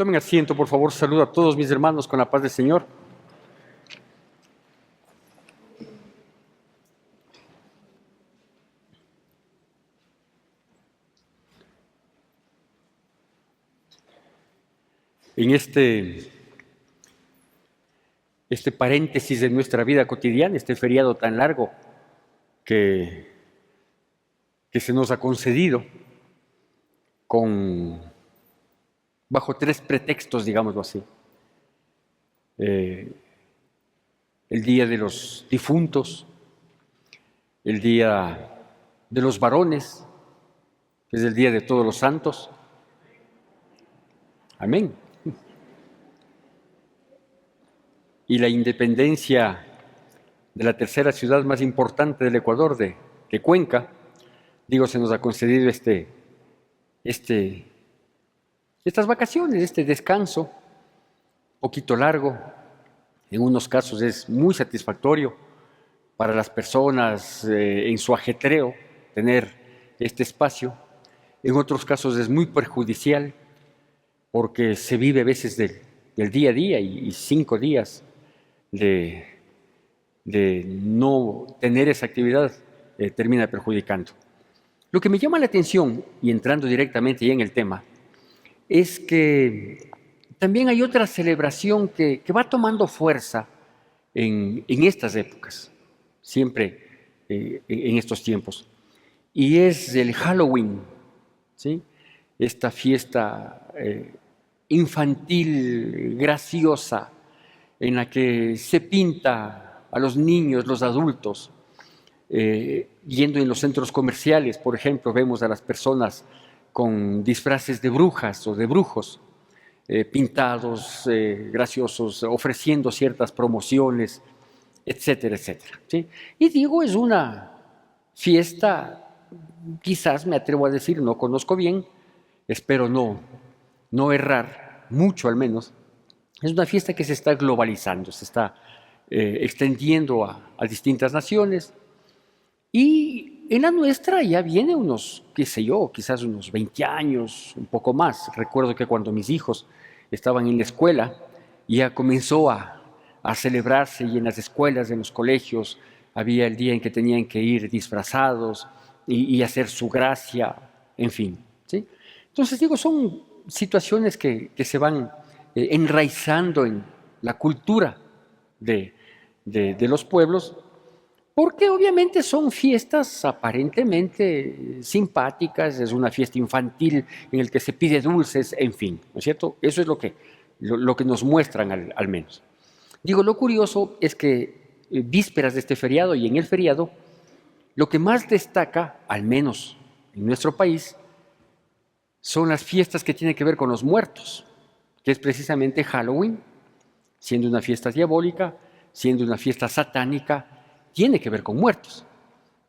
Tomen asiento, por favor. Saludo a todos mis hermanos con la paz del Señor. En este paréntesis de nuestra vida cotidiana, este feriado tan largo que se nos ha concedido bajo tres pretextos, digámoslo así. El Día de los Difuntos, el Día de los Varones, que es el Día de Todos los Santos. Amén. Y la independencia de la tercera ciudad más importante del Ecuador, de Cuenca. Digo, se nos ha concedido estas vacaciones, este descanso, un poquito largo. En unos casos es muy satisfactorio para las personas en su ajetreo tener este espacio. En otros casos es muy perjudicial porque se vive a veces del día a día y 5 días de no tener esa actividad termina perjudicando. Lo que me llama la atención, y entrando directamente ya en el tema, es que también hay otra celebración que va tomando fuerza en estas épocas, siempre en estos tiempos, y es el Halloween, ¿sí? Esta fiesta infantil, graciosa, en la que se pinta a los niños, los adultos, yendo en los centros comerciales, por ejemplo, vemos a las personas con disfraces de brujas o de brujos, pintados, graciosos, ofreciendo ciertas promociones, etcétera, etcétera, ¿sí? Y digo, es una fiesta, quizás me atrevo a decir, no conozco bien, espero no errar, mucho al menos. Es una fiesta que se está globalizando, se está extendiendo a distintas naciones. Y en la nuestra ya viene unos, qué sé yo, quizás unos 20 años, un poco más. Recuerdo que cuando mis hijos estaban en la escuela, ya comenzó a celebrarse, y en las escuelas, en los colegios, había el día en que tenían que ir disfrazados y hacer su gracia, en fin, ¿sí? Entonces digo, son situaciones que se van enraizando en la cultura de los pueblos, porque obviamente son fiestas aparentemente simpáticas, es una fiesta infantil en la que se pide dulces, en fin, ¿no es cierto? Eso es lo que nos muestran al menos. Digo, lo curioso es que vísperas de este feriado y en el feriado, lo que más destaca, al menos en nuestro país, son las fiestas que tienen que ver con los muertos, que es precisamente Halloween, siendo una fiesta diabólica, siendo una fiesta satánica, tiene que ver con muertos.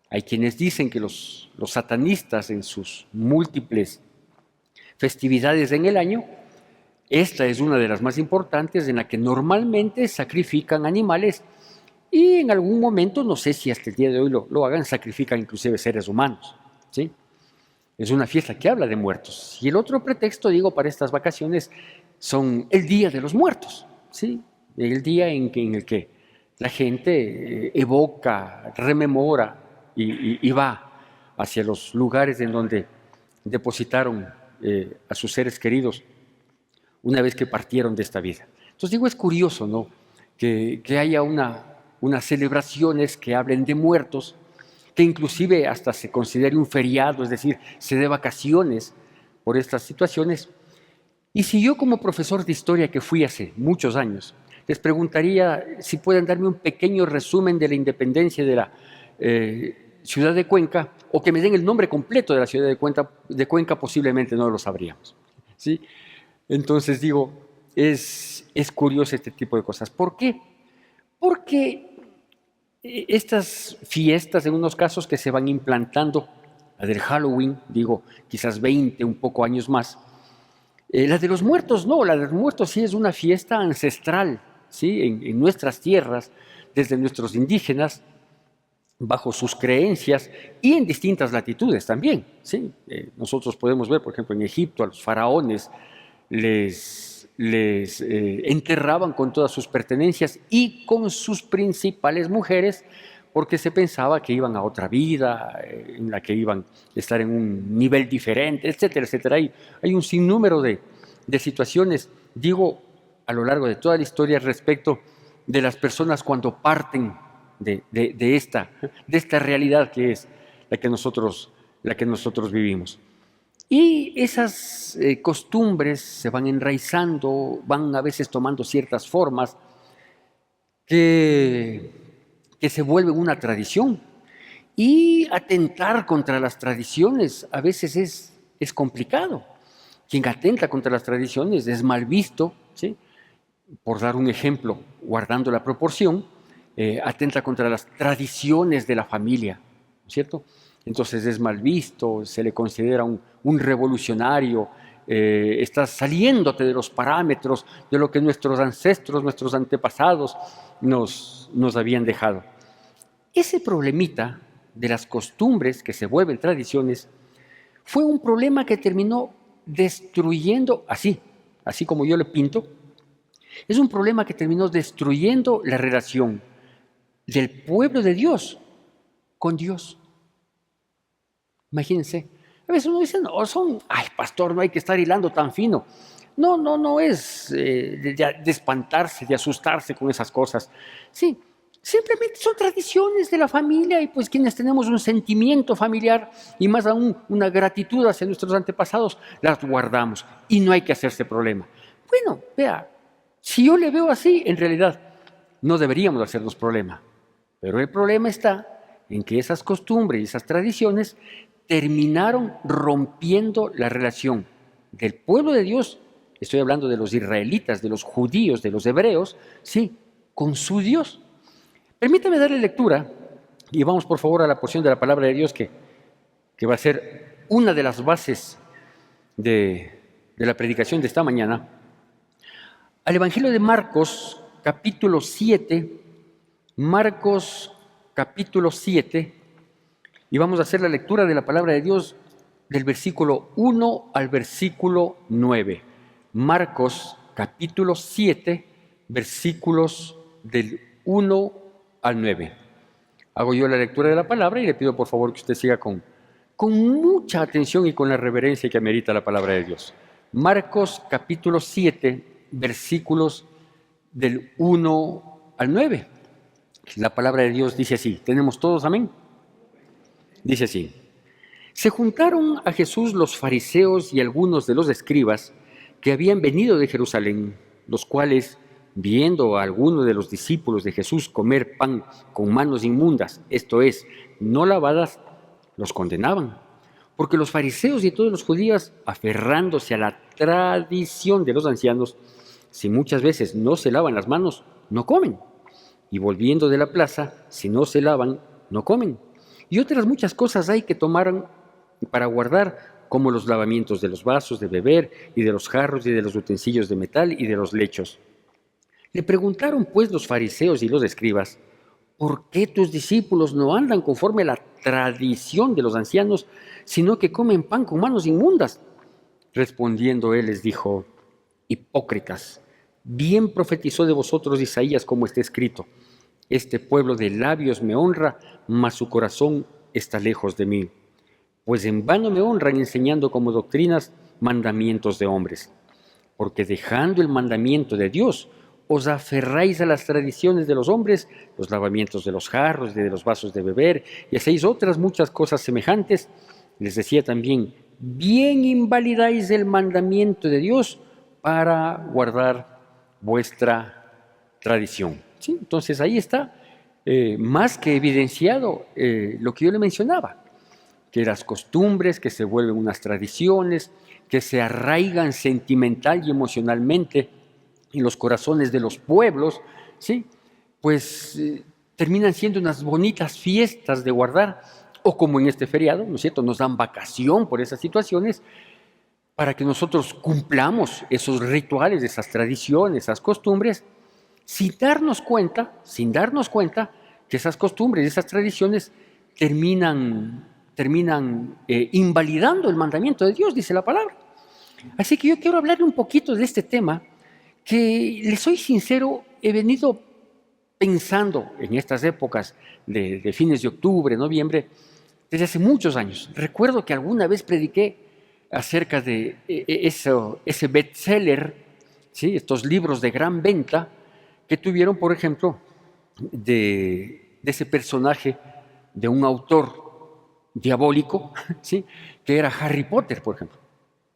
Hay quienes dicen que los satanistas en sus múltiples festividades en el año, esta es una de las más importantes en la que normalmente sacrifican animales y en algún momento, no sé si hasta el día de hoy lo hagan, sacrifican inclusive seres humanos, ¿sí? Es una fiesta que habla de muertos. Y el otro pretexto, digo, para estas vacaciones son el Día de los Muertos, ¿sí? El día en el que la gente evoca, rememora y va hacia los lugares en donde depositaron a sus seres queridos una vez que partieron de esta vida. Entonces digo, es curioso, ¿no?, que haya unas celebraciones que hablen de muertos, que inclusive hasta se considere un feriado, es decir, se dé vacaciones por estas situaciones. Y si yo, como profesor de historia que fui hace muchos años, les preguntaría si pueden darme un pequeño resumen de la independencia de la ciudad de Cuenca, o que me den el nombre completo de la ciudad de Cuenca, posiblemente no lo sabríamos, ¿sí? Entonces digo, es curioso este tipo de cosas. ¿Por qué? Porque estas fiestas, en unos casos que se van implantando, la del Halloween, digo, quizás 20, un poco años más, la de los muertos no, la de los muertos sí es una fiesta ancestral, ¿sí? En nuestras tierras, desde nuestros indígenas, bajo sus creencias y en distintas latitudes también, ¿sí? Nosotros podemos ver, por ejemplo, en Egipto a los faraones les enterraban con todas sus pertenencias y con sus principales mujeres, porque se pensaba que iban a otra vida, en la que iban a estar en un nivel diferente, etcétera, etcétera. Hay un sinnúmero de situaciones, digo, a lo largo de toda la historia respecto de las personas cuando parten de esta realidad que es la que nosotros vivimos. Y esas costumbres se van enraizando, van a veces tomando ciertas formas que se vuelven una tradición. Y atentar contra las tradiciones a veces es complicado. Quien atenta contra las tradiciones es mal visto, ¿sí? Por dar un ejemplo, guardando la proporción, atenta contra las tradiciones de la familia, ¿no es cierto? Entonces es mal visto, se le considera un revolucionario, estás saliéndote de los parámetros de lo que nuestros ancestros, nuestros antepasados nos habían dejado. Ese problemita de las costumbres que se vuelven tradiciones fue un problema que terminó destruyendo, así como yo le pinto, es un problema que terminó destruyendo la relación del pueblo de Dios con Dios. Imagínense, a veces uno dice, no, ay pastor, no hay que estar hilando tan fino. No es de espantarse, de asustarse con esas cosas. Sí, simplemente son tradiciones de la familia y pues quienes tenemos un sentimiento familiar y más aún una gratitud hacia nuestros antepasados, las guardamos y no hay que hacerse problema. Bueno, vea, si yo le veo así, en realidad no deberíamos hacernos problema. Pero el problema está en que esas costumbres y esas tradiciones terminaron rompiendo la relación del pueblo de Dios, estoy hablando de los israelitas, de los judíos, de los hebreos, sí, con su Dios. Permítame darle lectura y vamos por favor a la porción de la palabra de Dios que va a ser una de las bases de la predicación de esta mañana. Al Evangelio de Marcos, capítulo 7, Marcos, capítulo 7, y vamos a hacer la lectura de la palabra de Dios del versículo 1 al versículo 9. Marcos, capítulo 7, versículos del 1 al 9. Hago yo la lectura de la palabra y le pido por favor que usted siga con mucha atención y con la reverencia que amerita la palabra de Dios. Marcos, capítulo 7, versículos del 1 al 9. La palabra de Dios dice así. ¿Tenemos todos amén? Dice así. Se juntaron a Jesús los fariseos y algunos de los escribas que habían venido de Jerusalén, los cuales, viendo a algunos de los discípulos de Jesús comer pan con manos inmundas, esto es, no lavadas, los condenaban. Porque los fariseos y todos los judíos, aferrándose a la tradición de los ancianos, si muchas veces no se lavan las manos, no comen. Y volviendo de la plaza, si no se lavan, no comen. Y otras muchas cosas hay que tomaran para guardar, como los lavamientos de los vasos de beber y de los jarros y de los utensilios de metal y de los lechos. Le preguntaron pues los fariseos y los escribas, ¿por qué tus discípulos no andan conforme a la tradición de los ancianos, sino que comen pan con manos inmundas? Respondiendo él les dijo, hipócritas, bien profetizó de vosotros Isaías como está escrito, este pueblo de labios me honra, mas su corazón está lejos de mí. Pues en vano me honran enseñando como doctrinas mandamientos de hombres. Porque dejando el mandamiento de Dios, os aferráis a las tradiciones de los hombres, los lavamientos de los jarros y de los vasos de beber, y hacéis otras muchas cosas semejantes. Les decía también, bien invalidáis el mandamiento de Dios para guardar vuestra tradición. ¿Sí? Entonces ahí está más que evidenciado lo que yo le mencionaba, que las costumbres que se vuelven unas tradiciones, que se arraigan sentimental y emocionalmente en los corazones de los pueblos, ¿sí? Pues terminan siendo unas bonitas fiestas de guardar, o como en este feriado, ¿no es cierto?, nos dan vacación por esas situaciones, para que nosotros cumplamos esos rituales, esas tradiciones, esas costumbres, sin darnos cuenta que esas costumbres, esas tradiciones terminan invalidando el mandamiento de Dios, dice la palabra. Así que yo quiero hablarle un poquito de este tema que, les soy sincero, he venido pensando en estas épocas de fines de octubre, noviembre, desde hace muchos años. Recuerdo que alguna vez prediqué acerca de ese bestseller, ¿sí? Estos libros de gran venta que tuvieron, por ejemplo, de ese personaje de un autor diabólico, ¿sí? Que era Harry Potter, por ejemplo.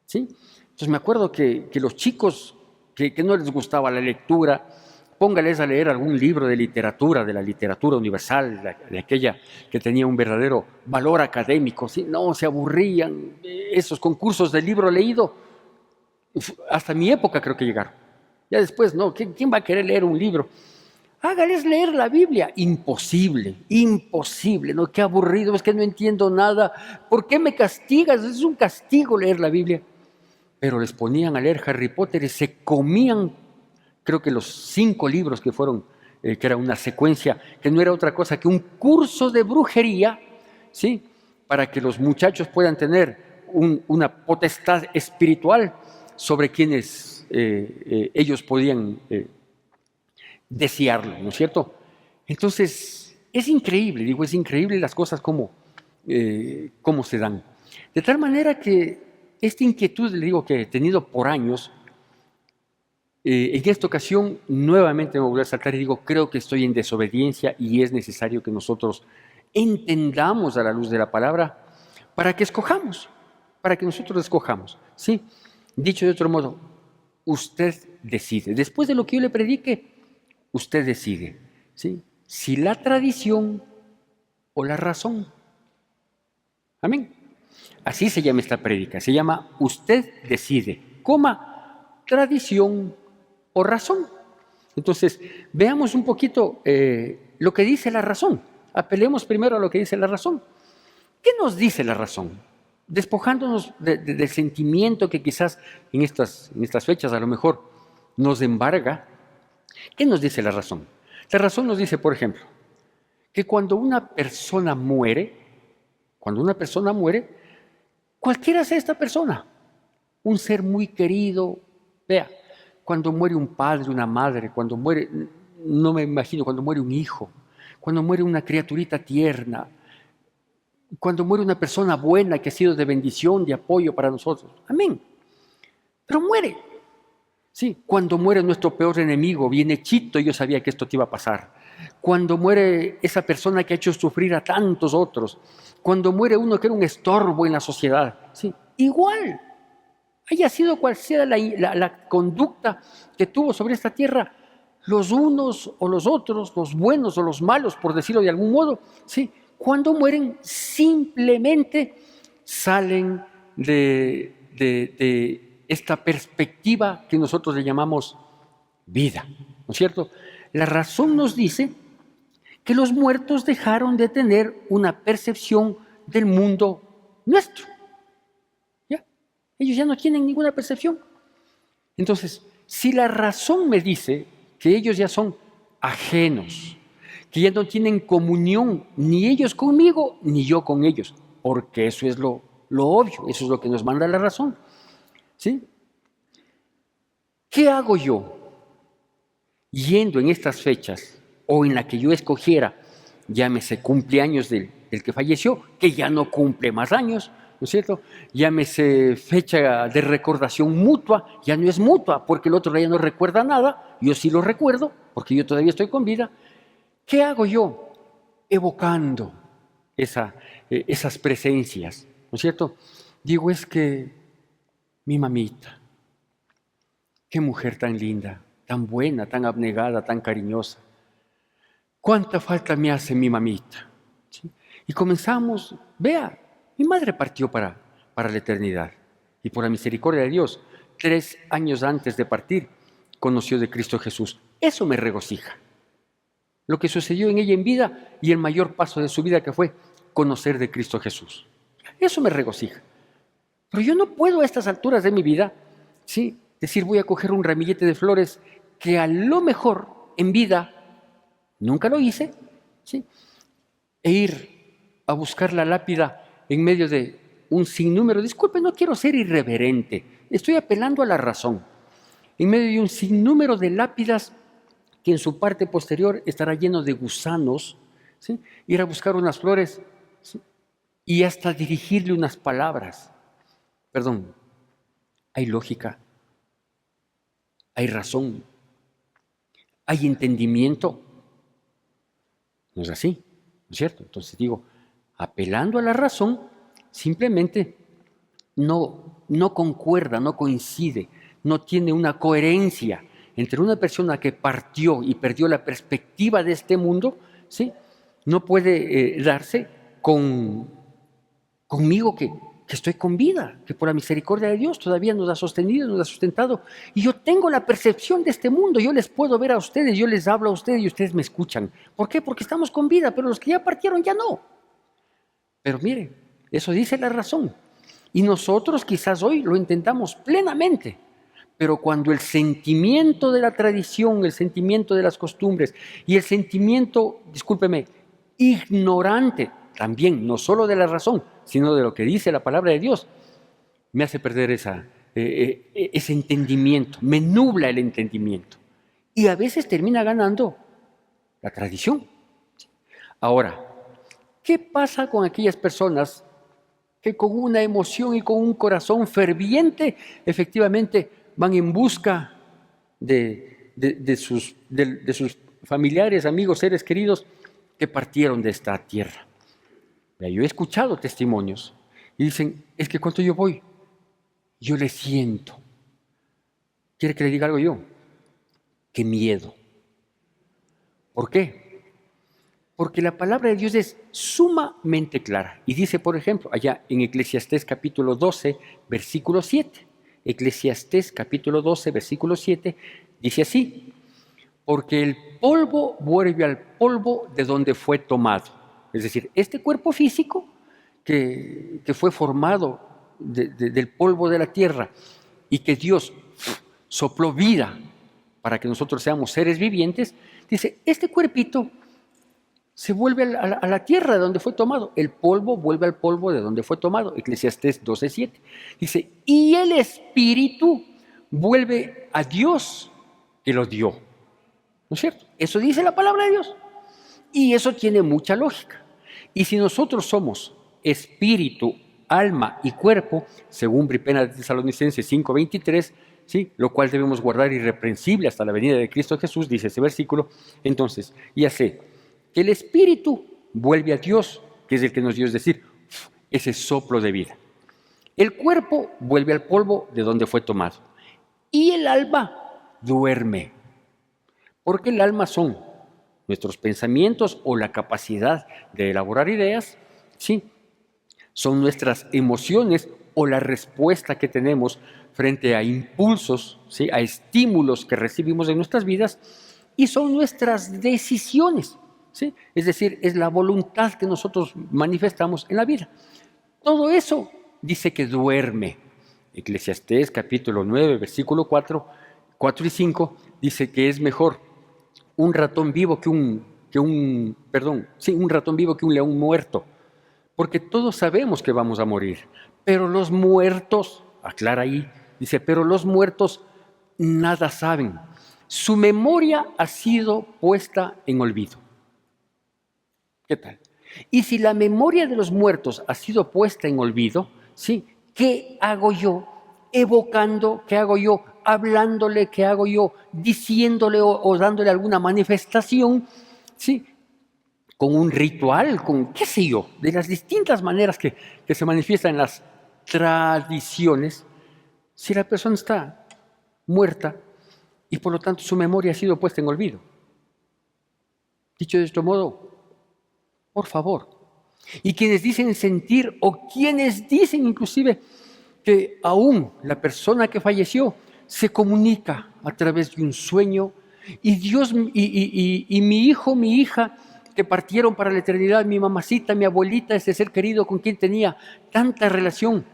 ¿Sí? Entonces me acuerdo que los chicos que no les gustaba la lectura, póngales a leer algún libro de la literatura universal, de aquella que tenía un verdadero valor académico, ¿sí? No, se aburrían. Esos concursos de libro leído, hasta mi época creo que llegaron. Ya después, no, ¿quién va a querer leer un libro? Hágales leer la Biblia. Imposible, imposible, ¿no? Qué aburrido, es que no entiendo nada. ¿Por qué me castigas? Es un castigo leer la Biblia. Pero les ponían a leer Harry Potter y se comían, creo que los 5 libros que fueron, que era una secuencia, que no era otra cosa que un curso de brujería, ¿sí? Para que los muchachos puedan tener una potestad espiritual sobre quienes ellos podían desearlo, ¿no es cierto? Entonces, es increíble, digo, es increíble las cosas como se dan. De tal manera que esta inquietud, le digo, que he tenido por años, en esta ocasión nuevamente me volví a saltar y digo, creo que estoy en desobediencia y es necesario que nosotros entendamos a la luz de la palabra para que escojamos, para que nosotros escojamos, ¿sí? Dicho de otro modo, usted decide. Después de lo que yo le predique, usted decide, ¿sí? Si la tradición o la razón. Amén. Así se llama esta prédica, se llama Usted decide, tradición o razón. Entonces, veamos un poquito lo que dice la razón. Apelemos primero a lo que dice la razón. ¿Qué nos dice la razón? Despojándonos del sentimiento que quizás en estas fechas a lo mejor nos embarga. ¿Qué nos dice la razón? La razón nos dice, por ejemplo, que cuando una persona muere, cualquiera sea esta persona, un ser muy querido, vea, cuando muere un padre, una madre, cuando muere, no me imagino, cuando muere un hijo, cuando muere una criaturita tierna, cuando muere una persona buena que ha sido de bendición, de apoyo para nosotros. Amén. Pero muere. Sí, cuando muere nuestro peor enemigo, viene Chito, yo sabía que esto te iba a pasar. Cuando muere esa persona que ha hecho sufrir a tantos otros, cuando muere uno que era un estorbo en la sociedad, sí, igual, haya sido cual sea la conducta que tuvo sobre esta tierra, los unos o los otros, los buenos o los malos, por decirlo de algún modo, sí, cuando mueren simplemente salen de esta perspectiva que nosotros le llamamos vida, ¿no es cierto? La razón nos dice que los muertos dejaron de tener una percepción del mundo nuestro. ¿Ya? Ellos ya no tienen ninguna percepción. Entonces, si la razón me dice que ellos ya son ajenos, que ya no tienen comunión ni ellos conmigo ni yo con ellos, porque eso es lo obvio, eso es lo que nos manda la razón. ¿Sí? ¿Qué hago yo yendo en estas fechas o en la que yo escogiera, llámese cumpleaños del que falleció, que ya no cumple más años, ¿no es cierto? Llámese fecha de recordación mutua, ya no es mutua porque el otro ya no recuerda nada, yo sí lo recuerdo porque yo todavía estoy con vida. ¿Qué hago yo? Evocando esas presencias, ¿no es cierto? Digo, es que mi mamita, qué mujer tan linda, tan buena, tan abnegada, tan cariñosa. ¿Cuánta falta me hace mi mamita? ¿Sí? Y comenzamos, vea, mi madre partió para la eternidad. Y por la misericordia de Dios, 3 años antes de partir, conoció de Cristo Jesús. Eso me regocija. Lo que sucedió en ella en vida y el mayor paso de su vida que fue conocer de Cristo Jesús. Eso me regocija. Pero yo no puedo a estas alturas de mi vida, ¿sí?, decir voy a coger un ramillete de flores que a lo mejor en vida nunca lo hice, ¿sí?, e ir a buscar la lápida en medio de un sinnúmero. Disculpe, no quiero ser irreverente, estoy apelando a la razón. en medio de un sinnúmero de lápidas que en su parte posterior estará lleno de gusanos, ¿sí? Ir a buscar unas flores, ¿sí? Y hasta dirigirle unas palabras. Perdón, hay lógica, hay razón, hay entendimiento. No es así, ¿no es cierto? Entonces digo, apelando a la razón, simplemente no concuerda, no coincide, no tiene una coherencia entre una persona que partió y perdió la perspectiva de este mundo, ¿sí? No puede darse conmigo que estoy con vida, que por la misericordia de Dios todavía nos ha sostenido, nos ha sustentado. Y yo tengo la percepción de este mundo, yo les puedo ver a ustedes, yo les hablo a ustedes y ustedes me escuchan. ¿Por qué? Porque estamos con vida, pero los que ya partieron ya no. Pero mire, eso dice la razón. Y nosotros quizás hoy lo intentamos plenamente, pero cuando el sentimiento de la tradición, el sentimiento de las costumbres y el sentimiento, discúlpeme, ignorante, también no solo de la razón, sino de lo que dice la palabra de Dios, me hace perder ese entendimiento, me nubla el entendimiento. Y a veces termina ganando la tradición. Ahora, ¿qué pasa con aquellas personas que con una emoción y con un corazón ferviente efectivamente van en busca de sus familiares, amigos, seres queridos que partieron de esta tierra? Yo he escuchado testimonios y dicen, es que cuando yo voy, yo le siento. ¿Quiere que le diga algo yo? ¡Qué miedo! ¿Por qué? Porque la palabra de Dios es sumamente clara. Y dice, por ejemplo, allá en Eclesiastés capítulo 12, versículo 7. Eclesiastés capítulo 12, versículo 7, dice así: porque el polvo vuelve al polvo de donde fue tomado. Es decir, este cuerpo físico que fue formado del polvo de la tierra y que Dios sopló vida para que nosotros seamos seres vivientes, dice, este cuerpito se vuelve a la tierra de donde fue tomado. El polvo vuelve al polvo de donde fue tomado. Eclesiastés 12:7. Dice, y el espíritu vuelve a Dios que lo dio. ¿No es cierto? Eso dice la palabra de Dios. Y eso tiene mucha lógica. Y si nosotros somos espíritu, alma y cuerpo, según Primera de Tesalonicenses 5:23, ¿sí? Lo cual debemos guardar irreprensible hasta la venida de Cristo Jesús, dice ese versículo. Entonces, ya sé que el espíritu vuelve a Dios, que es el que nos dio, es decir, ese soplo de vida. El cuerpo vuelve al polvo de donde fue tomado. Y el alma duerme. Porque el alma son nuestros pensamientos o la capacidad de elaborar ideas, ¿sí? Son nuestras emociones o la respuesta que tenemos frente a impulsos, ¿sí? A estímulos que recibimos en nuestras vidas, y son nuestras decisiones, ¿sí? Es decir, es la voluntad que nosotros manifestamos en la vida. Todo eso dice que duerme. Eclesiastés capítulo 9, versículo 4 y 5, dice que es mejor un ratón vivo un ratón vivo que un león muerto, porque todos sabemos que vamos a morir, pero los muertos, aclara ahí, dice, pero los muertos nada saben, su memoria ha sido puesta en olvido. ¿Qué tal? Y si la memoria de los muertos ha sido puesta en olvido, ¿sí? ¿Qué hago yo evocando? ¿Qué hago yo hablándole? ¿Qué hago yo diciéndole o dándole alguna manifestación? ¿Sí? Con un ritual, con qué sé yo, de las distintas maneras que se manifiestan en las tradiciones, si la persona está muerta y por lo tanto su memoria ha sido puesta en olvido. Dicho de este modo, por favor. Y quienes dicen sentir o quienes dicen inclusive que aún la persona que falleció se comunica a través de un sueño y Dios y mi hijo, mi hija que partieron para la eternidad, mi mamacita, mi abuelita, ese ser querido con quien tenía tanta relación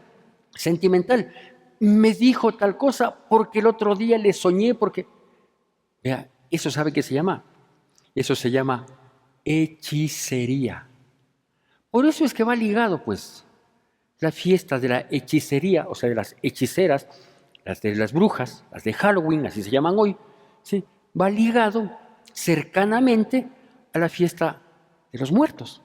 sentimental, me dijo tal cosa porque el otro día le soñé, porque... Vea, ¿eso sabe qué se llama? Eso se llama hechicería. Por eso es que va ligado, pues, la fiesta de la hechicería, o sea, de las hechiceras, las de las brujas, las de Halloween, así se llaman hoy, ¿sí? Va ligado cercanamente a la fiesta de los muertos.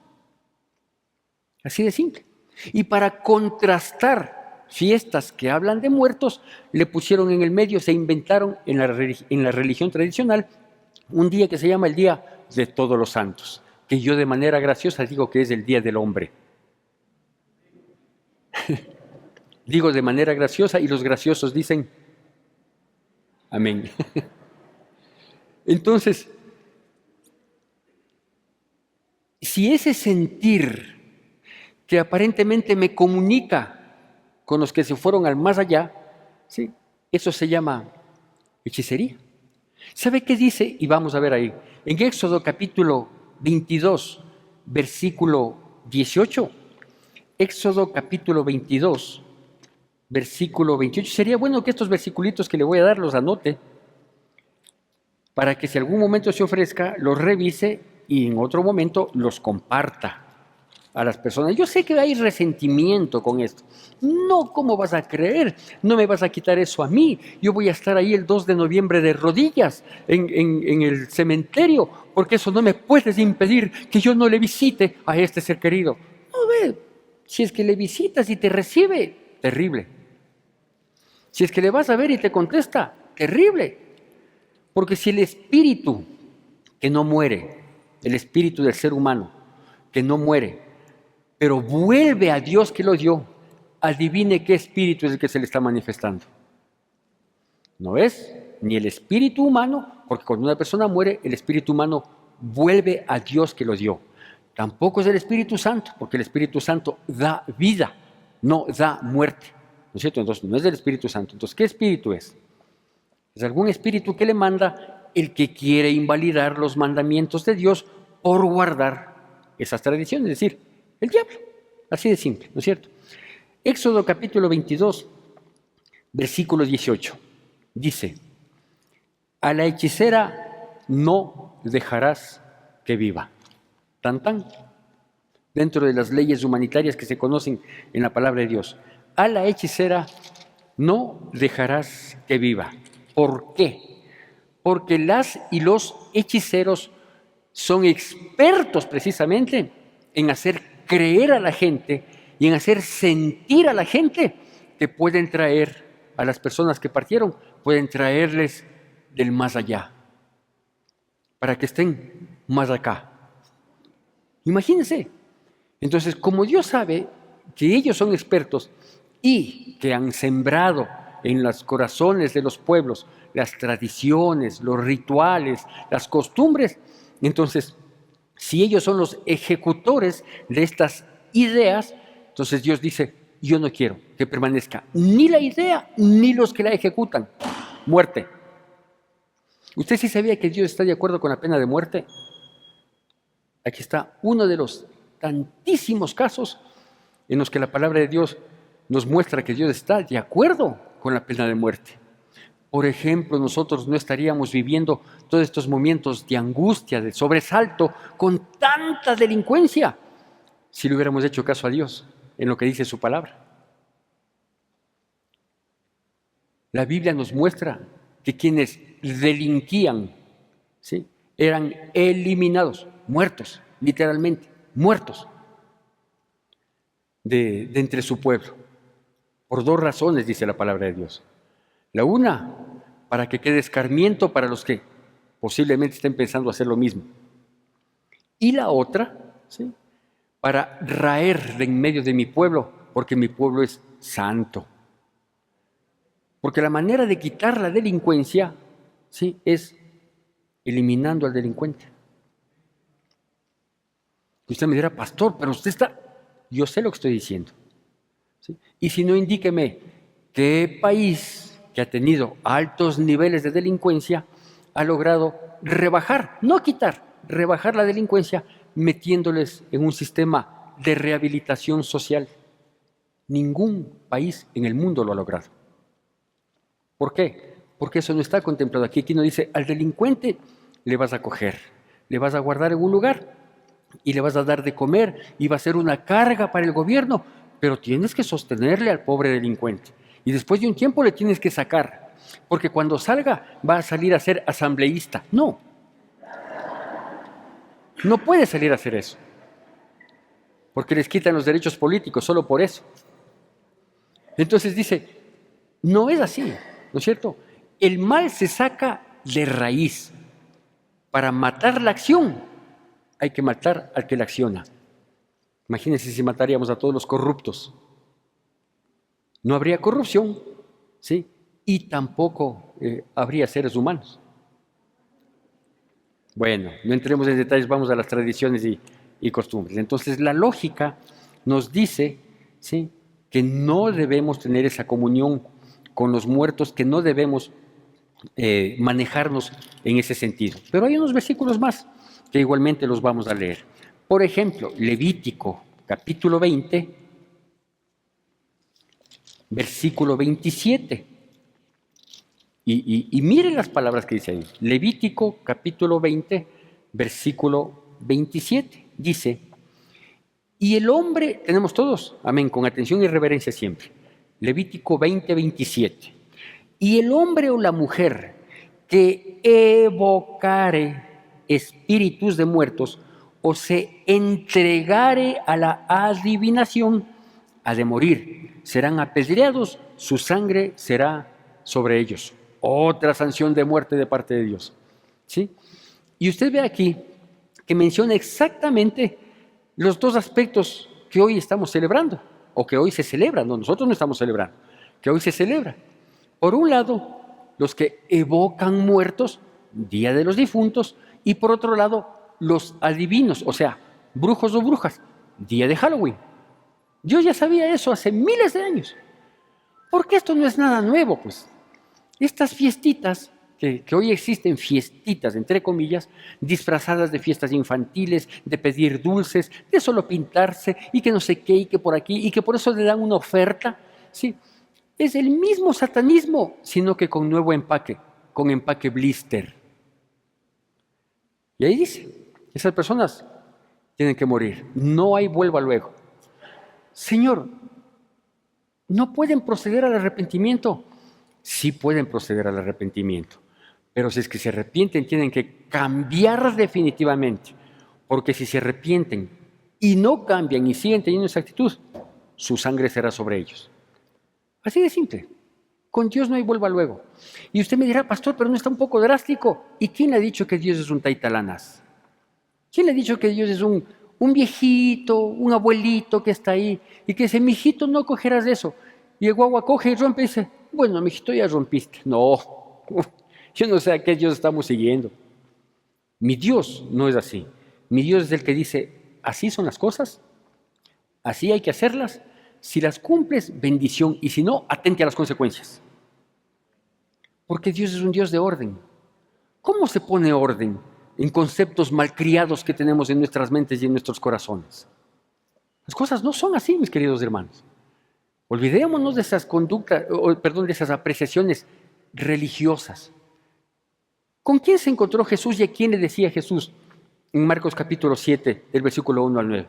Así de simple. Y para contrastar fiestas que hablan de muertos, le pusieron en el medio, se inventaron en la religión tradicional un día que se llama el Día de Todos los Santos, que yo de manera graciosa digo que es el Día del Hombre. Digo de manera graciosa y los graciosos dicen amén. Entonces, si ese sentir que aparentemente me comunica con los que se fueron al más allá, ¿sí? Eso se llama hechicería. ¿Sabe qué dice? Y vamos a ver ahí. En Éxodo capítulo 22, versículo 18. Éxodo capítulo 22, versículo 28. Sería bueno que estos versiculitos que le voy a dar los anote, para que si algún momento se ofrezca, los revise y en otro momento los comparta a las personas. Yo sé que hay resentimiento con esto. No, ¿cómo vas a creer? No me vas a quitar eso a mí. Yo voy a estar ahí el 2 de noviembre de rodillas en el cementerio, porque eso no me puedes impedir que yo no le visite a este ser querido. No, ve, si es que le visitas y te recibe, terrible. Si es que le vas a ver y te contesta, terrible. Porque si el espíritu que no muere, el espíritu del ser humano que no muere, pero vuelve a Dios que lo dio, adivine qué espíritu es el que se le está manifestando. ¿No es? Ni el espíritu humano, porque cuando una persona muere, el espíritu humano vuelve a Dios que lo dio. Tampoco es el Espíritu Santo, porque el Espíritu Santo da vida, no da muerte. ¿No es cierto? Entonces, no es del Espíritu Santo. Entonces, ¿qué espíritu es? Es algún espíritu que le manda el que quiere invalidar los mandamientos de Dios por guardar esas tradiciones, es decir, el diablo. Así de simple, ¿no es cierto? Éxodo capítulo 22, versículo 18, dice: a la hechicera no dejarás que viva. Tan tan. Dentro de las leyes humanitarias que se conocen en la palabra de Dios. A la hechicera no dejarás que viva. ¿Por qué? Porque las y los hechiceros son expertos precisamente en hacer creer a la gente y en hacer sentir a la gente que pueden traer a las personas que partieron, pueden traerles del más allá, para que estén más acá. Imagínense. Entonces, como Dios sabe que ellos son expertos y que han sembrado en los corazones de los pueblos las tradiciones, los rituales, las costumbres, entonces, si ellos son los ejecutores de estas ideas, entonces Dios dice: yo no quiero que permanezca ni la idea ni los que la ejecutan. Muerte. ¿Usted sí sabía que Dios está de acuerdo con la pena de muerte? Aquí está uno de los tantísimos casos en los que la palabra de Dios nos muestra que Dios está de acuerdo con la pena de muerte. Por ejemplo, nosotros no estaríamos viviendo todos estos momentos de angustia, de sobresalto, con tanta delincuencia, si le hubiéramos hecho caso a Dios en lo que dice su palabra. La Biblia nos muestra que quienes delinquían, ¿sí?, eran eliminados, muertos, literalmente, muertos de entre su pueblo. Por dos razones, dice la palabra de Dios. La una, para que quede escarmiento para los que posiblemente estén pensando hacer lo mismo. Y la otra, ¿sí?, para raer de en medio de mi pueblo, porque mi pueblo es santo. Porque la manera de quitar la delincuencia, ¿sí?, es eliminando al delincuente. Y usted me dirá: pastor, pero usted está... Yo sé lo que estoy diciendo, ¿sí? Y si no, indíqueme qué país que ha tenido altos niveles de delincuencia ha logrado rebajar, no quitar, rebajar la delincuencia metiéndoles en un sistema de rehabilitación social. Ningún país en el mundo lo ha logrado. ¿Por qué? Porque eso no está contemplado aquí. Aquí no dice: al delincuente le vas a coger, le vas a guardar en un lugar y le vas a dar de comer y va a ser una carga para el gobierno, pero tienes que sostenerle al pobre delincuente. Y después de un tiempo le tienes que sacar, porque cuando salga va a salir a ser asambleísta. No, no puede salir a hacer eso, porque les quitan los derechos políticos solo por eso. Entonces dice, no es así, ¿no es cierto? El mal se saca de raíz. Para matar la acción, hay que matar al que la acciona. Imagínense si mataríamos a todos los corruptos. No habría corrupción, ¿sí? Y tampoco habría seres humanos. Bueno, no entremos en detalles, vamos a las tradiciones y costumbres. Entonces, la lógica nos dice, ¿sí?, que no debemos tener esa comunión con los muertos, que no debemos manejarnos en ese sentido. Pero hay unos versículos más que igualmente los vamos a leer. Por ejemplo, Levítico, capítulo 20, versículo 27. Y miren las palabras que dice ahí. Levítico, capítulo 20, versículo 27. Dice, y el hombre, tenemos todos, amén, con atención y reverencia siempre. Levítico 20, 27. Y el hombre o la mujer que evocare espíritus de muertos o se entregare a la adivinación, ha de morir. Serán apedreados, su sangre será sobre ellos. Otra sanción de muerte de parte de Dios. ¿Sí? Y usted ve aquí que menciona exactamente los dos aspectos que hoy estamos celebrando, o que hoy se celebran, no, nosotros no estamos celebrando, que hoy se celebra. Por un lado, los que evocan muertos, Día de los Difuntos, y por otro lado, los adivinos, o sea, brujos o brujas, Día de Halloween. Yo ya sabía eso hace miles de años. Porque esto no es nada nuevo, pues. Estas fiestitas, que hoy existen, fiestitas, entre comillas, disfrazadas de fiestas infantiles, de pedir dulces, de solo pintarse, y que no sé qué, y que por aquí, y que por eso le dan una oferta, ¿sí? Es el mismo satanismo, sino que con nuevo empaque, con empaque blister. Y ahí dice, esas personas tienen que morir. No hay vuelva luego. Señor, ¿no pueden proceder al arrepentimiento? Sí pueden proceder al arrepentimiento. Pero si es que se arrepienten, tienen que cambiar definitivamente. Porque si se arrepienten y no cambian y siguen teniendo esa actitud, su sangre será sobre ellos. Así de simple. Con Dios no hay vuelva luego. Y usted me dirá, pastor, pero no está un poco drástico. ¿Y quién le ha dicho que Dios es un taitalanas? ¿Quién le ha dicho que Dios es un viejito, un abuelito que está ahí y que dice, mijito, no cogerás de eso? Y el guagua coge y rompe y dice, bueno, mijito, ya rompiste. No, yo no sé a qué Dios estamos siguiendo. Mi Dios no es así. Mi Dios es el que dice, así son las cosas, así hay que hacerlas. Si las cumples, bendición, y si no, atente a las consecuencias. Porque Dios es un Dios de orden. ¿Cómo se pone orden en conceptos malcriados que tenemos en nuestras mentes y en nuestros corazones? Las cosas no son así, mis queridos hermanos. Olvidémonos de esas conductas, de esas apreciaciones religiosas. ¿Con quién se encontró Jesús y a quién le decía Jesús en Marcos capítulo 7, del versículo 1 al 9?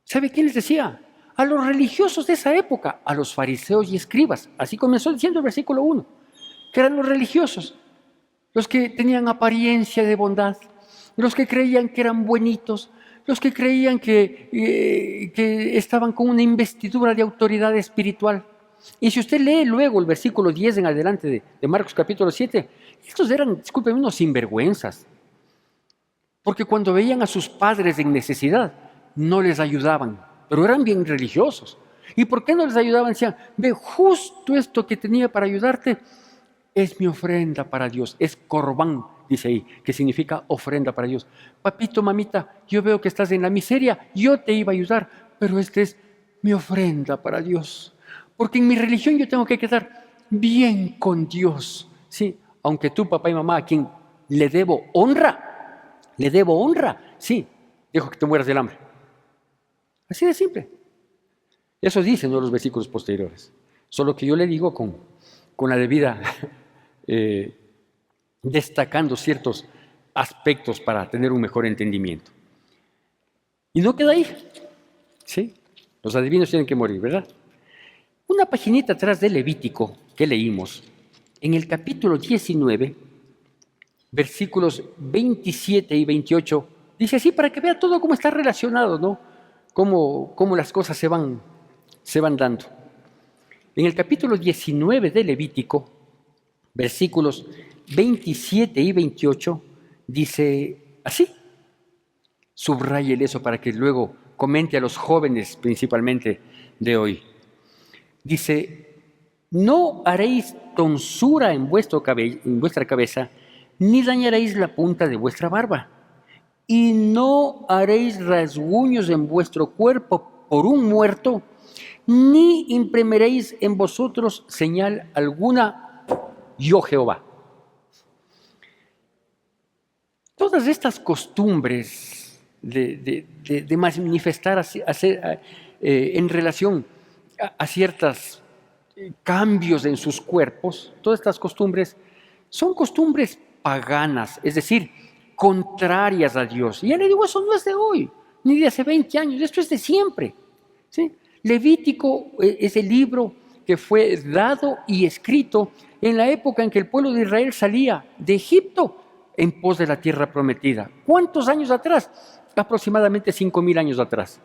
¿Sabe quién les decía? A los religiosos de esa época, a los fariseos y escribas. Así comenzó diciendo el versículo 1, que eran los religiosos, los que tenían apariencia de bondad, los que creían que eran buenitos, los que creían que estaban con una investidura de autoridad espiritual. Y si usted lee luego el versículo 10 en adelante de Marcos capítulo 7, estos eran, disculpen, unos sinvergüenzas. Porque cuando veían a sus padres en necesidad, no les ayudaban, pero eran bien religiosos. ¿Y por qué no les ayudaban? Decían, ve, justo esto que tenía para ayudarte es mi ofrenda para Dios, es corbán, dice ahí, que significa ofrenda para Dios. Papito, mamita, yo veo que estás en la miseria, yo te iba a ayudar, pero esta es mi ofrenda para Dios. Porque en mi religión yo tengo que quedar bien con Dios, ¿sí? Aunque tú, papá y mamá, a quien le debo honra, sí, dejo que te mueras del hambre. Así de simple. Eso dicen, ¿no?, los versículos posteriores. Solo que yo le digo con la debida destacando ciertos aspectos para tener un mejor entendimiento. Y no queda ahí, ¿sí? Los adivinos tienen que morir, ¿verdad? Una paginita atrás de Levítico que leímos, en el capítulo 19, versículos 27 y 28, dice así para que vea todo cómo está relacionado, ¿no? Cómo las cosas se van dando. En el capítulo 19 de Levítico, versículos 27 y 28, dice así. Subraye eso para que luego comente a los jóvenes principalmente de hoy. Dice, no haréis tonsura en vuestra cabeza, ni dañaréis la punta de vuestra barba, y no haréis rasguños en vuestro cuerpo por un muerto, ni imprimiréis en vosotros señal alguna, yo Jehová. Todas estas costumbres de manifestar en relación a ciertos cambios en sus cuerpos, todas estas costumbres son costumbres paganas, es decir, contrarias a Dios. Y ya le digo, eso no es de hoy, ni de hace 20 años, esto es de siempre, ¿sí? Levítico es el libro que fue dado y escrito en la época en que el pueblo de Israel salía de Egipto en pos de la tierra prometida. ¿Cuántos años atrás? Aproximadamente 5,000 años atrás.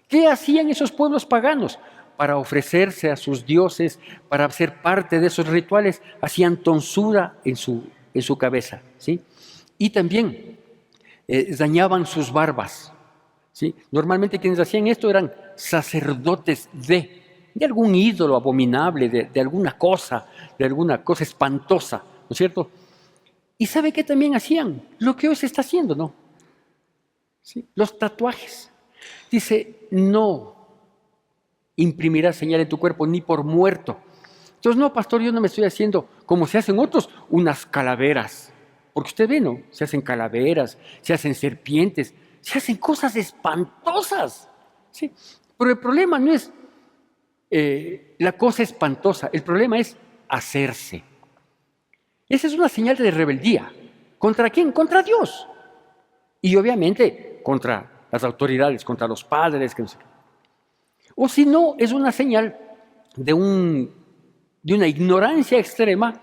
¿Qué hacían esos pueblos paganos? Para ofrecerse a sus dioses, para ser parte de esos rituales, hacían tonsura en su cabeza, ¿sí? Y también dañaban sus barbas, ¿sí? Normalmente quienes hacían esto eran sacerdotes de algún ídolo abominable, de alguna cosa espantosa, ¿no es cierto? ¿Y sabe qué también hacían? Lo que hoy se está haciendo, ¿no? ¿Sí? Los tatuajes. Dice, no imprimirás señal en tu cuerpo ni por muerto. Entonces, no, pastor, yo no me estoy haciendo, como se hacen otros, unas calaveras. Porque usted ve, ¿no? Se hacen calaveras, se hacen serpientes, se hacen cosas espantosas, ¿sí? Pero el problema no es la cosa espantosa, el problema es hacerse. Esa es una señal de rebeldía. ¿Contra quién? Contra Dios. Y obviamente contra las autoridades, contra los padres. Que no sé qué. O si no, es una señal de una ignorancia extrema,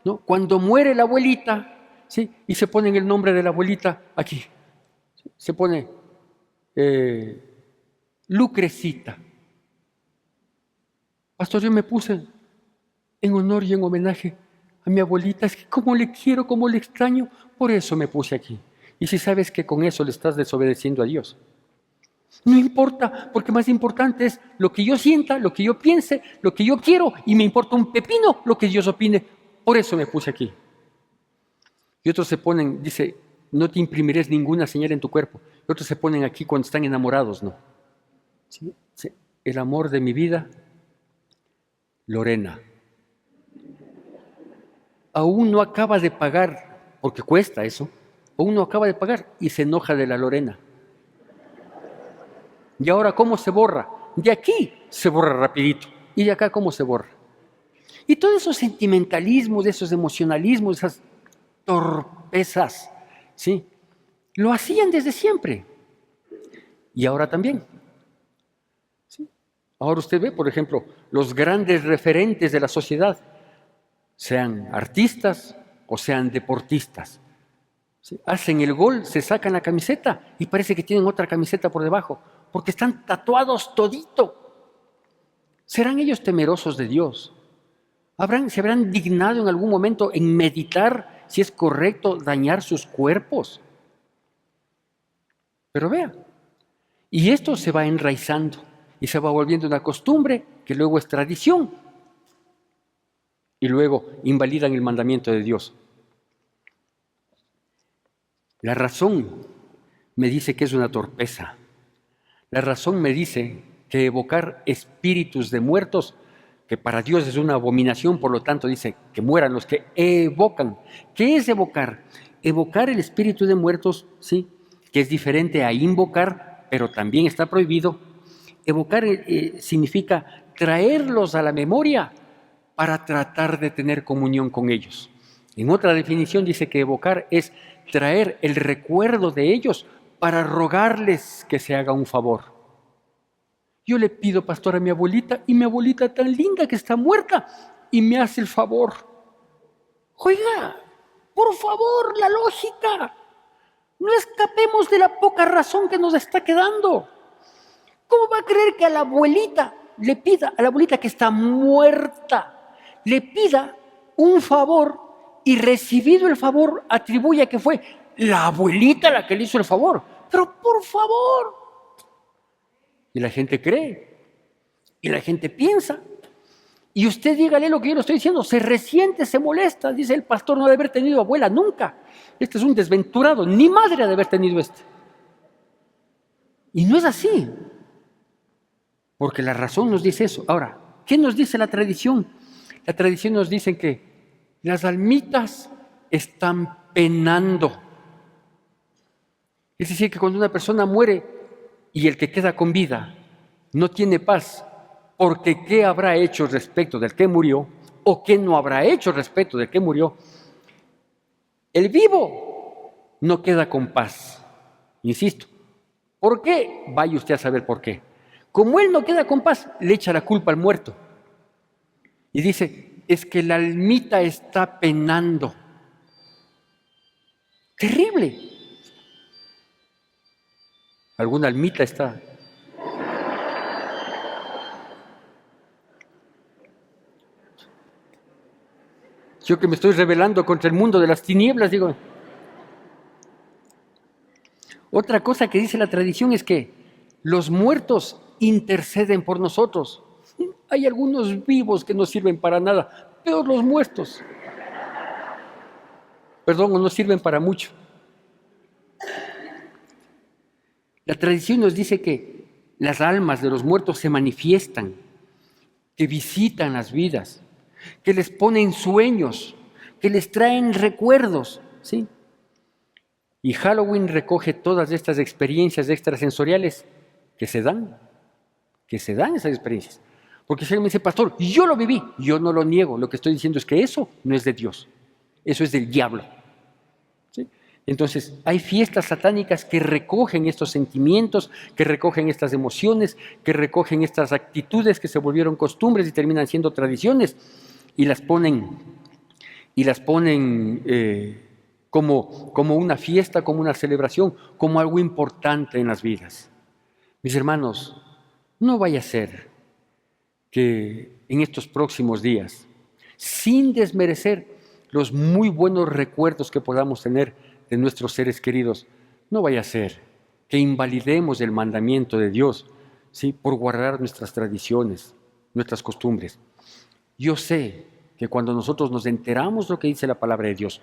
¿no? Cuando muere la abuelita, ¿sí? Y se pone el nombre de la abuelita aquí. ¿Sí? Se pone Lucrecita. Pastor, yo me puse en honor y en homenaje a mi abuelita. Es que como le quiero, como le extraño, por eso me puse aquí. Y si sabes que con eso le estás desobedeciendo a Dios. No importa, porque más importante es lo que yo sienta, lo que yo piense, lo que yo quiero, y me importa un pepino lo que Dios opine. Por eso me puse aquí. Y otros se ponen, dice, no te imprimirás ninguna señal en tu cuerpo. Y otros se ponen aquí cuando están enamorados, ¿no? ¿Sí? Sí. El amor de mi vida, Lorena. Aún no acaba de pagar, porque cuesta eso, aún no acaba de pagar y se enoja de la Lorena. ¿Y ahora cómo se borra? De aquí se borra rapidito. ¿Y de acá cómo se borra? Y todos esos sentimentalismos, esos emocionalismos, esas torpezas, ¿sí? Lo hacían desde siempre. Y ahora también. ¿Sí? Ahora usted ve, por ejemplo, los grandes referentes de la sociedad, sean artistas o sean deportistas. ¿Sí? Hacen el gol, se sacan la camiseta y parece que tienen otra camiseta por debajo, porque están tatuados todito. ¿Serán ellos temerosos de Dios? ¿Se habrán dignado en algún momento en meditar si es correcto dañar sus cuerpos? Pero vea, y esto se va enraizando y se va volviendo una costumbre que luego es tradición y luego invalidan el mandamiento de Dios. La razón me dice que es una torpeza. La razón me dice que evocar espíritus de muertos, que para Dios es una abominación, por lo tanto dice que mueran los que evocan. ¿Qué es evocar? Evocar el espíritu de muertos, sí, que es diferente a invocar, pero también está prohibido. Evocar significa traerlos a la memoria para tratar de tener comunión con ellos. En otra definición dice que evocar es traer el recuerdo de ellos para rogarles que se haga un favor. Yo le pido, pastor, a mi abuelita, y mi abuelita tan linda que está muerta, y me hace el favor. Oiga, por favor, la lógica. No escapemos de la poca razón que nos está quedando. ¿Cómo va a creer que a la abuelita le pida, a la abuelita que está muerta, le pida un favor y recibido el favor atribuya que fue la abuelita la que le hizo el favor? Pero por favor. Y la gente cree, y la gente piensa. Y usted dígale lo que yo le estoy diciendo, se resiente, se molesta. Dice el pastor, no ha de haber tenido abuela nunca. Este es un desventurado, ni madre ha de haber tenido este. Y no es así, porque la razón nos dice eso. Ahora, ¿qué nos dice la tradición? La tradición nos dice que las almitas están penando. Es decir, que cuando una persona muere y el que queda con vida no tiene paz, porque ¿qué habrá hecho respecto del que murió? ¿O qué no habrá hecho respecto del que murió? El vivo no queda con paz. Insisto, ¿por qué? Vaya usted a saber por qué. Como él no queda con paz, le echa la culpa al muerto. Y dice, es que la almita está penando. Terrible. ¿Alguna almita está? Yo que me estoy rebelando contra el mundo de las tinieblas, digo. Otra cosa que dice la tradición es que los muertos interceden por nosotros. Hay algunos vivos que no sirven para nada, peor los muertos. Perdón, no sirven para mucho. La tradición nos dice que las almas de los muertos se manifiestan, que visitan las vidas, que les ponen sueños, que les traen recuerdos, ¿sí? Y Halloween recoge todas estas experiencias extrasensoriales que se dan esas experiencias. Porque si alguien me dice, pastor, yo lo viví, yo no lo niego, lo que estoy diciendo es que eso no es de Dios, eso es del diablo. ¿Sí? Entonces, hay fiestas satánicas que recogen estos sentimientos, que recogen estas emociones, que recogen estas actitudes que se volvieron costumbres y terminan siendo tradiciones y las ponen como una fiesta, como una celebración, como algo importante en las vidas. Mis hermanos, no vaya a ser que en estos próximos días, sin desmerecer los muy buenos recuerdos que podamos tener de nuestros seres queridos, no vaya a ser que invalidemos el mandamiento de Dios, ¿sí?, por guardar nuestras tradiciones, nuestras costumbres. Yo sé que cuando nosotros nos enteramos de lo que dice la palabra de Dios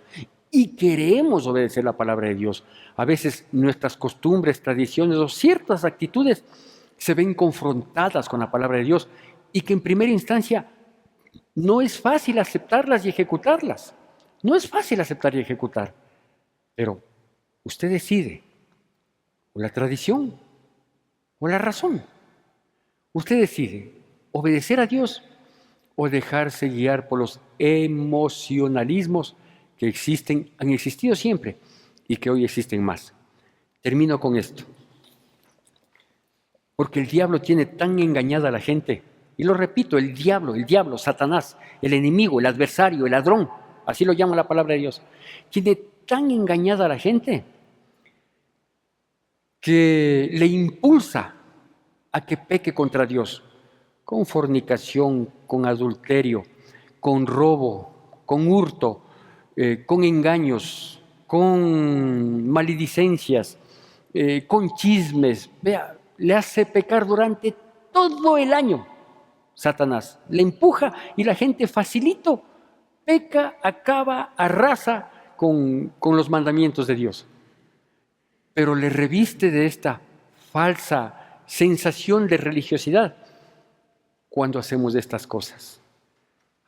y queremos obedecer la palabra de Dios, a veces nuestras costumbres, tradiciones o ciertas actitudes se ven confrontadas con la palabra de Dios y que en primera instancia no es fácil aceptarlas y ejecutarlas. No es fácil aceptar y ejecutar, pero usted decide, o la tradición o la razón. Usted decide obedecer a Dios o dejarse guiar por los emocionalismos que han existido siempre y que hoy existen más. Termino con esto. Porque el diablo tiene tan engañada a la gente, y lo repito, el diablo, Satanás, el enemigo, el adversario, el ladrón, así lo llama la palabra de Dios, tiene tan engañada a la gente que le impulsa a que peque contra Dios, con fornicación, con adulterio, con robo, con hurto, con engaños, con maledicencias, con chismes. Vea, le hace pecar durante todo el año, Satanás. Le empuja y la gente facilito peca, acaba, arrasa con los mandamientos de Dios. Pero le reviste de esta falsa sensación de religiosidad cuando hacemos estas cosas.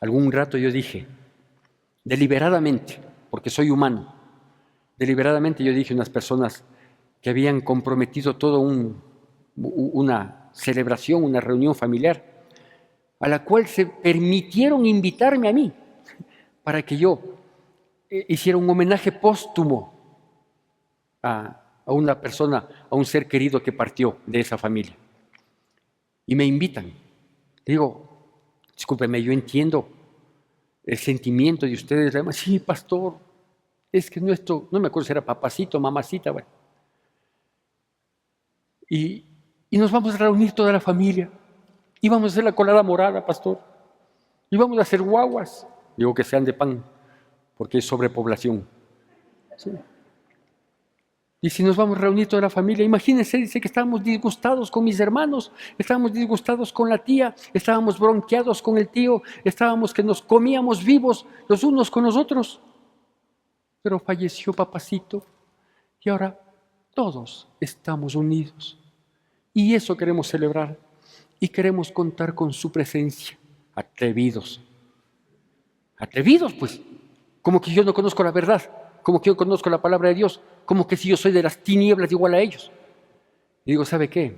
Algún rato yo dije, deliberadamente, porque soy humano, deliberadamente yo dije a unas personas que habían comprometido toda una celebración, una reunión familiar, a la cual se permitieron invitarme a mí para que yo hiciera un homenaje póstumo a una persona, a un ser querido que partió de esa familia. y me invitan. Digo, discúlpeme, yo entiendo el sentimiento de ustedes. Además, sí, pastor, es que nuestro, no me acuerdo si era papacito, mamacita, bueno. Y, y nos vamos a reunir toda la familia. Y vamos a hacer la colada morada, pastor. Y vamos a hacer guaguas. Digo que sean de pan, porque es sobrepoblación. ¿Sí? Y si nos vamos a reunir toda la familia, imagínense, dice que estábamos disgustados con mis hermanos, estábamos disgustados con la tía, estábamos bronqueados con el tío, estábamos que nos comíamos vivos los unos con los otros. Pero falleció papacito y ahora todos estamos unidos. Y eso queremos celebrar y queremos contar con su presencia. Atrevidos. Atrevidos, pues. Como que yo no conozco la verdad, como que yo conozco la palabra de Dios, como que si yo soy de las tinieblas igual a ellos. Y digo, ¿sabe qué?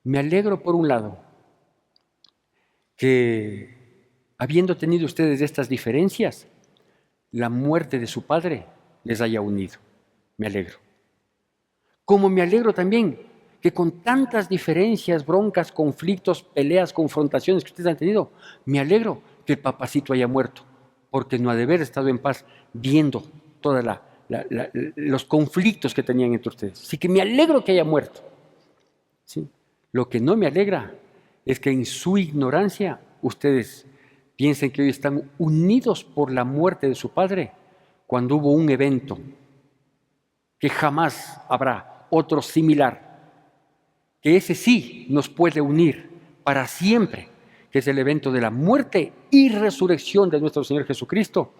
Me alegro por un lado que habiendo tenido ustedes estas diferencias, la muerte de su padre les haya unido. Me alegro. Como me alegro también que con tantas diferencias, broncas, conflictos, peleas, confrontaciones que ustedes han tenido, me alegro que el papacito haya muerto, porque no ha de haber estado en paz viendo todos los conflictos que tenían entre ustedes. Así que me alegro que haya muerto. ¿Sí? Lo que no me alegra es que en su ignorancia ustedes piensen que hoy están unidos por la muerte de su padre, cuando hubo un evento que jamás habrá otro similar, que ese sí nos puede unir para siempre, que es el evento de la muerte y resurrección de nuestro Señor Jesucristo,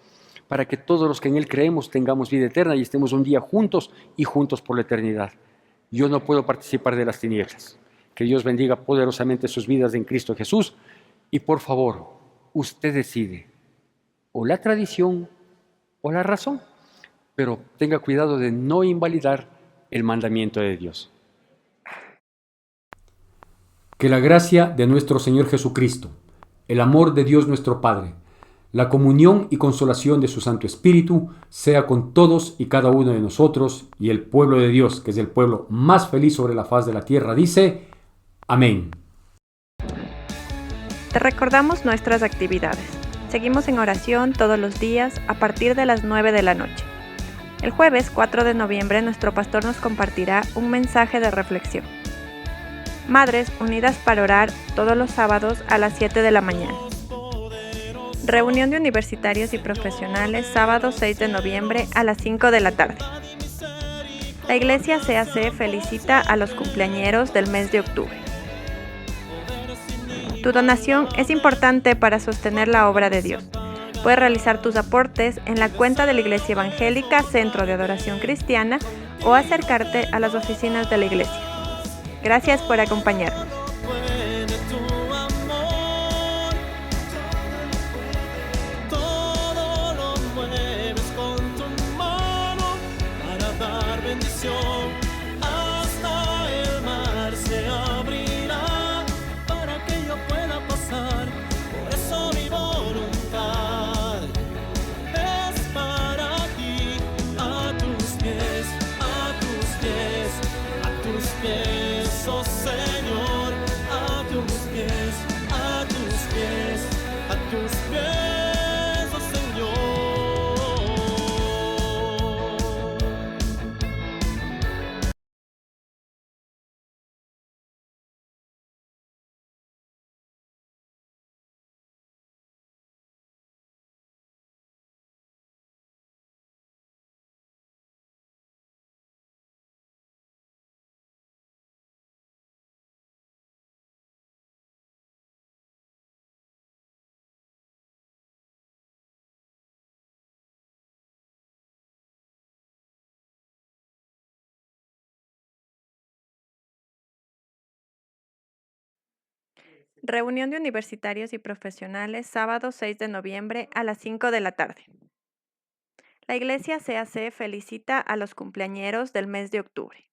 para que todos los que en Él creemos tengamos vida eterna y estemos un día juntos y juntos por la eternidad. Yo no puedo participar de las tinieblas. Que Dios bendiga poderosamente sus vidas en Cristo Jesús. Y por favor, usted decide o la tradición o la razón, pero tenga cuidado de no invalidar el mandamiento de Dios. Que la gracia de nuestro Señor Jesucristo, el amor de Dios nuestro Padre, la comunión y consolación de su Santo Espíritu sea con todos y cada uno de nosotros, y el pueblo de Dios, que es el pueblo más feliz sobre la faz de la tierra, dice: Amén. Te recordamos nuestras actividades. Seguimos en oración todos los días a partir de las 9 de la noche. El jueves 4 de noviembre nuestro pastor nos compartirá un mensaje de reflexión. Madres unidas para orar todos los sábados a las 7 de la mañana. Reunión de universitarios y profesionales sábado 6 de noviembre a las 5 de la tarde. La Iglesia CAC felicita a los cumpleañeros del mes de octubre. Tu donación es importante para sostener la obra de Dios. Puedes realizar tus aportes en la cuenta de la Iglesia Evangélica Centro de Adoración Cristiana o acercarte a las oficinas de la Iglesia. Gracias por acompañarnos. Hasta el mar se abrirá para que yo pueda pasar. Por eso mi voluntad es para ti, a tus pies, a tus pies, a tus pies, oh Señor, a tus pies, a tus pies, a tus pies, oh Señor. Reunión de universitarios y profesionales sábado 6 de noviembre a las 5 de la tarde. La Iglesia CAC felicita a los cumpleañeros del mes de octubre.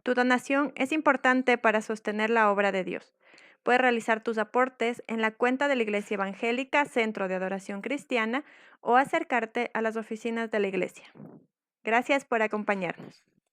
Tu donación es importante para sostener la obra de Dios. Puedes realizar tus aportes en la cuenta de la Iglesia Evangélica Centro de Adoración Cristiana o acercarte a las oficinas de la Iglesia. Gracias por acompañarnos.